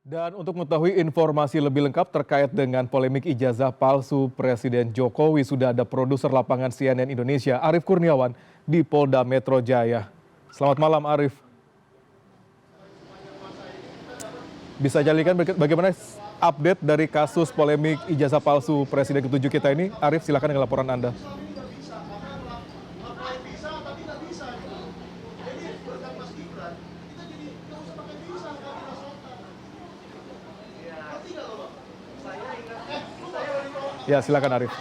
Dan untuk mengetahui informasi lebih lengkap terkait dengan polemik ijazah palsu Presiden Jokowi, sudah ada produser lapangan CNN Indonesia, Arief Kurniawan, di Polda Metro Jaya. Selamat malam, Arief. Bisa jadikan bagaimana update dari kasus polemik ijazah palsu Presiden ke-7 kita ini? Arief, silakan dengan laporan Anda. Ya, silakan Arief.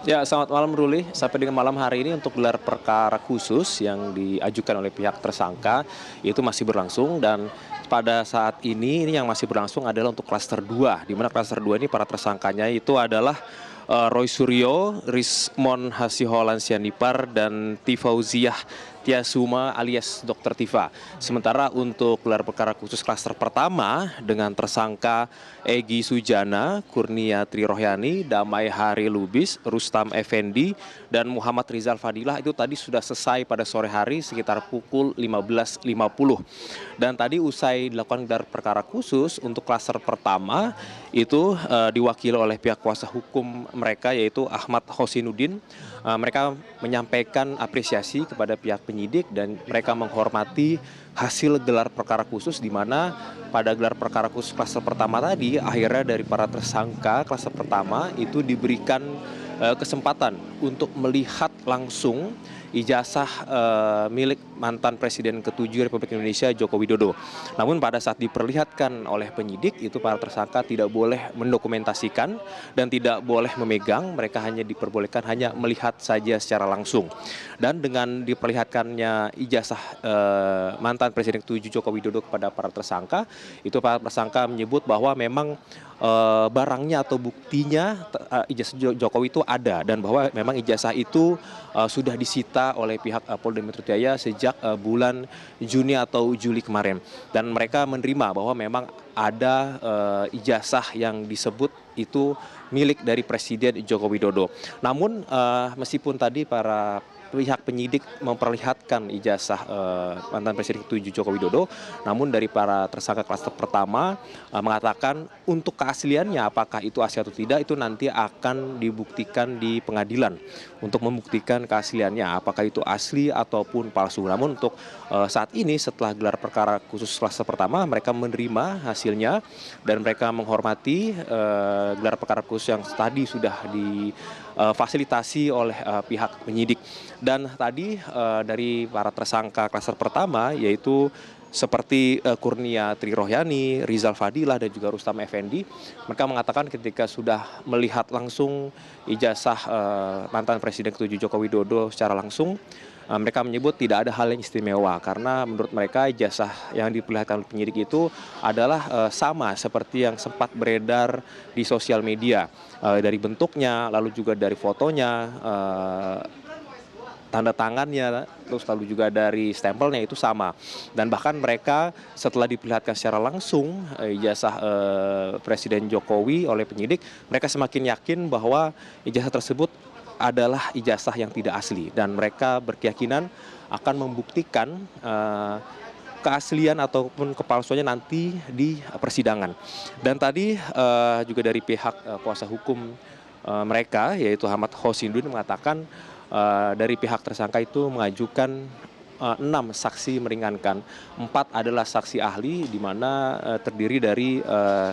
Ya, selamat malam Ruli. Sampai dengan malam hari ini untuk gelar perkara khusus yang diajukan oleh pihak tersangka itu masih berlangsung, dan pada saat ini yang masih berlangsung adalah untuk klaster 2, di mana klaster 2 ini para tersangkanya itu adalah Roy Suryo, Rismon Hasiholan Sianipar, dan Tifauziah Tiasuma alias Dr. Tifa. Sementara untuk gelar perkara khusus klaster pertama dengan tersangka Egy Sujana, Kurnia Trirohyani, Damai Hari Lubis, Rustam Effendi, dan Muhammad Rizal Fadilah itu tadi sudah selesai pada sore hari sekitar pukul 15.50. Dan tadi usai dilakukan gelar perkara khusus untuk klaster pertama itu diwakili oleh pihak kuasa hukum mereka yaitu Ahmad Hosinuddin. Mereka menyampaikan apresiasi kepada pihak penyidik dan mereka menghormati hasil gelar perkara khusus, di mana pada gelar perkara khusus klaster pertama tadi akhirnya dari para tersangka klaster pertama itu diberikan kesempatan untuk melihat langsung ijazah milik mantan Presiden ke-7 Republik Indonesia Joko Widodo. Namun pada saat diperlihatkan oleh penyidik itu para tersangka tidak boleh mendokumentasikan dan tidak boleh memegang, mereka hanya diperbolehkan hanya melihat saja secara langsung. Dan dengan diperlihatkannya ijazah mantan Presiden ke-7 Joko Widodo kepada para tersangka, itu para tersangka menyebut bahwa memang barangnya atau buktinya ijazah Jokowi itu ada, dan bahwa memang ijazah itu sudah disita oleh pihak Polda Metro Jaya sejak bulan Juni atau Juli kemarin, dan mereka menerima bahwa memang ada ijazah yang disebut itu milik dari Presiden Joko Widodo. Namun meskipun tadi para pihak penyidik memperlihatkan ijazah mantan Presiden ke-7 Joko Widodo, namun dari para tersangka klaster pertama mengatakan untuk keasliannya apakah itu asli atau tidak itu nanti akan dibuktikan di pengadilan untuk membuktikan keasliannya apakah itu asli ataupun palsu. Namun untuk saat ini setelah gelar perkara khusus klaster pertama mereka menerima hasilnya dan mereka menghormati gelar perkara khusus yang tadi sudah difasilitasi oleh pihak penyidik. Dan tadi dari para tersangka klaster pertama yaitu seperti Kurnia Trirohyani, Rizal Fadilah, dan juga Rustam Effendi, mereka mengatakan ketika sudah melihat langsung ijazah mantan Presiden ke-7 Joko Widodo secara langsung, mereka menyebut tidak ada hal yang istimewa karena menurut mereka ijazah yang diperlihatkan oleh penyidik itu adalah sama seperti yang sempat beredar di sosial media, dari bentuknya, lalu juga dari fotonya, tanda tangannya, terus lalu juga dari stempelnya itu sama. Dan bahkan mereka setelah diperlihatkan secara langsung ijazah Presiden Jokowi oleh penyidik, mereka semakin yakin bahwa ijazah tersebut adalah ijazah yang tidak asli, dan mereka berkeyakinan akan membuktikan keaslian ataupun kepalsuannya nanti di persidangan. Dan tadi juga dari pihak kuasa hukum mereka yaitu Ahmad Hosinuddin mengatakan dari pihak tersangka itu mengajukan 6 saksi meringankan. 4 adalah saksi ahli, di mana terdiri dari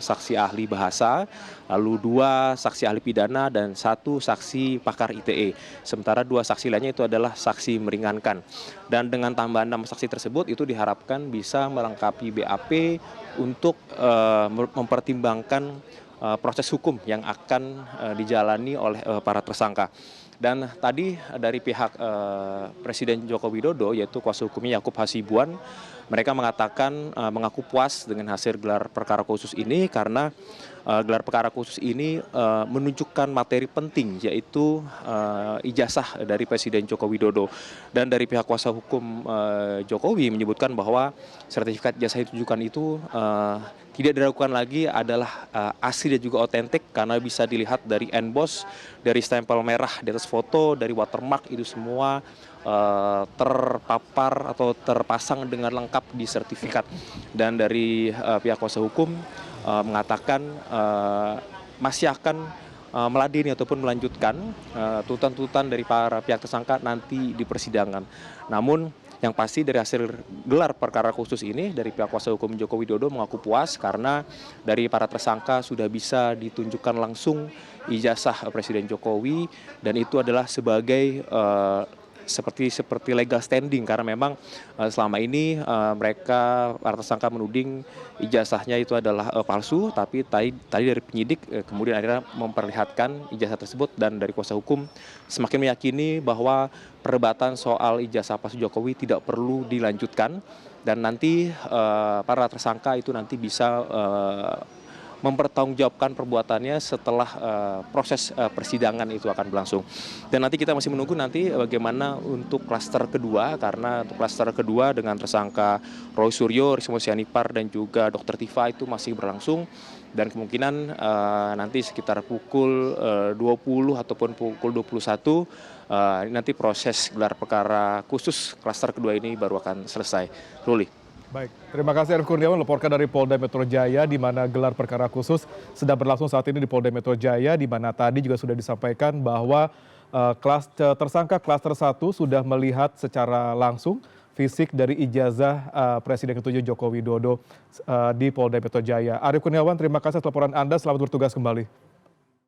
saksi ahli bahasa, lalu 2 saksi ahli pidana, dan 1 saksi pakar ITE. Sementara 2 saksi lainnya itu adalah saksi meringankan. Dan dengan tambahan 6 saksi tersebut itu diharapkan bisa melengkapi BAP untuk mempertimbangkan proses hukum yang akan dijalani oleh para tersangka. Dan tadi dari pihak Presiden Joko Widodo yaitu kuasa hukumnya Yakub Hasibuan, mereka mengatakan mengaku puas dengan hasil gelar perkara khusus ini karena gelar perkara khusus ini menunjukkan materi penting, yaitu ijazah dari Presiden Joko Widodo. Dan dari pihak kuasa hukum Jokowi menyebutkan bahwa sertifikat ijazah yang ditujukan itu tidak diragukan lagi adalah asli dan juga otentik, karena bisa dilihat dari emboss, dari stempel merah di atas foto, dari watermark, itu semua terpapar atau terpasang dengan lengkap di sertifikat. Dan dari pihak kuasa hukum mengatakan masih akan meladeni ataupun melanjutkan tuntutan-tuntutan dari para pihak tersangka nanti di persidangan. Namun yang pasti dari hasil gelar perkara khusus ini, dari pihak kuasa hukum Joko Widodo mengaku puas karena dari para tersangka sudah bisa ditunjukkan langsung ijazah Presiden Jokowi, dan itu adalah sebagai seperti legal standing, karena memang selama ini mereka para tersangka menuding ijazahnya itu adalah palsu, tapi tadi dari penyidik kemudian akhirnya memperlihatkan ijazah tersebut, dan dari kuasa hukum semakin meyakini bahwa perdebatan soal ijazah palsu Jokowi tidak perlu dilanjutkan, dan nanti para tersangka itu nanti bisa mempertanggungjawabkan perbuatannya setelah proses persidangan itu akan berlangsung. Dan nanti kita masih menunggu nanti bagaimana untuk klaster kedua, karena untuk klaster kedua dengan tersangka Roy Suryo, Rismo Sianipar, dan juga Dr. Tifa itu masih berlangsung, dan kemungkinan nanti sekitar pukul 20 ataupun pukul 21 nanti proses gelar perkara khusus klaster kedua ini baru akan selesai. Ruli. Baik, terima kasih Arief Kurniawan melaporkan dari Polda Metro Jaya, di mana gelar perkara khusus sedang berlangsung saat ini di Polda Metro Jaya, di mana tadi juga sudah disampaikan bahwa tersangka klaster 1 sudah melihat secara langsung fisik dari ijazah Presiden ke-7 Joko Widodo di Polda Metro Jaya. Arief Kurniawan, terima kasih atas laporan Anda, selamat bertugas kembali.